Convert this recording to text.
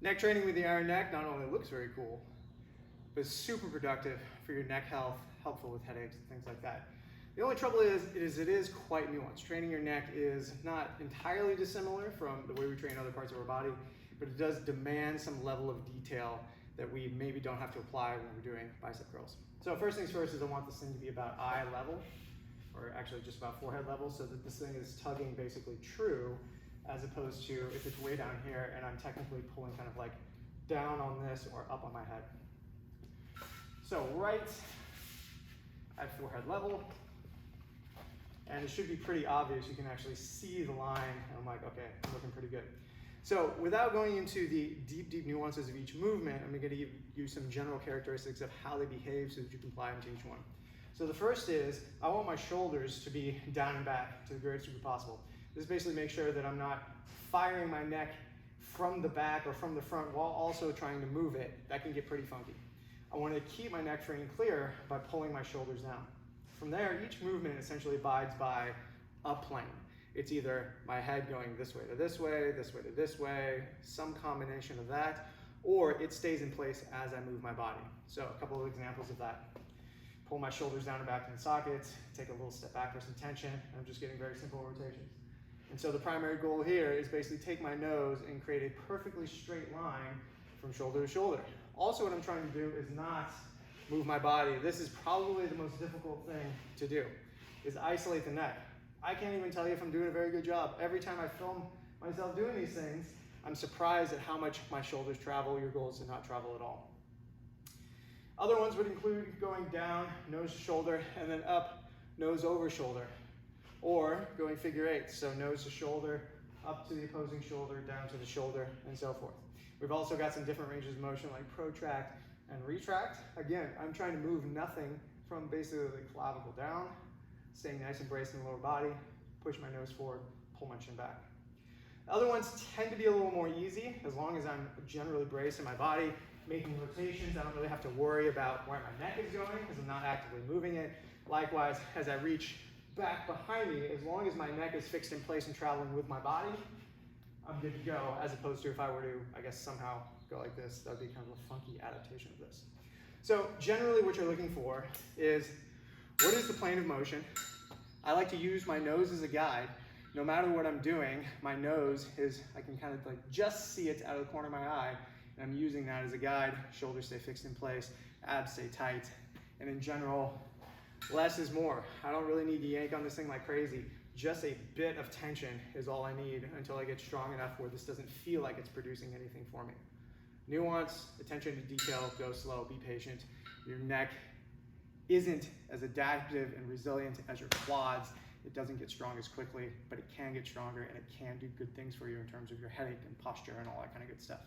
Neck training with the iron neck not only looks very cool, but it's super productive for your neck health, helpful with headaches and things like that. The only trouble is it is quite nuanced. Training your neck is not entirely dissimilar from the way we train other parts of our body, but it does demand some level of detail that we maybe don't have to apply when we're doing bicep curls. So first things first is I want this thing to be about eye level, or actually just about forehead level, so that this thing is tugging basically true, as opposed to if it's way down here and I'm technically pulling kind of like down on this or up on my head. So right at forehead level, and it should be pretty obvious. You can actually see the line, and I'm like, okay, I'm looking pretty good. So without going into the deep nuances of each movement, I'm going to give you some general characteristics of how they behave so that you can apply them to each one. So the first is, I want my shoulders to be down and back to the greatest degree possible. This basically makes sure that I'm not firing my neck from the back or from the front while also trying to move it. That can get pretty funky. I want to keep my neck free and clear by pulling my shoulders down. From there, each movement essentially abides by a plane. It's either my head going this way to this way, this way to this way, some combination of that, or it stays in place as I move my body. So a couple of examples of that. Pull my shoulders down and back in the sockets, take a little step back for some tension, and I'm just getting very simple rotations. And so the primary goal here is basically take my nose and create a perfectly straight line from shoulder to shoulder. Also what I'm trying to do is not move my body. This is probably the most difficult thing to do, is isolate the neck. I can't even tell you if I'm doing a very good job. Every time I film myself doing these things, I'm surprised at how much my shoulders travel. Your goal is to not travel at all. Other ones would include going down, nose to shoulder, and then up, nose over shoulder. Or going figure eight, so nose to shoulder, up to the opposing shoulder, down to the shoulder, and so forth. We've also got some different ranges of motion like protract and retract. Again, I'm trying to move nothing from basically the clavicle down, staying nice and braced in the lower body, push my nose forward, pull my chin back. Other ones tend to be a little more easy, as long as I'm generally braced in my body, making rotations. I don't really have to worry about where my neck is going because I'm not actively moving it. Likewise, as I reach back behind me, as long as my neck is fixed in place and traveling with my body, I'm good to go, as opposed to if I were to, I guess, somehow go like this, that would be kind of a funky adaptation of this. So generally what you're looking for is, what is the plane of motion? I like to use my nose as a guide. No matter what I'm doing, my nose is, I can kind of like just see it out of the corner of my eye, and I'm using that as a guide. Shoulders stay fixed in place, abs stay tight, and in general, less is more. I don't really need to yank on this thing like crazy. Just a bit of tension is all I need until I get strong enough where this doesn't feel like it's producing anything for me. Nuance, attention to detail, go slow, be patient. Your neck isn't as adaptive and resilient as your quads. It doesn't get strong as quickly, but it can get stronger and it can do good things for you in terms of your headache and posture and all that kind of good stuff.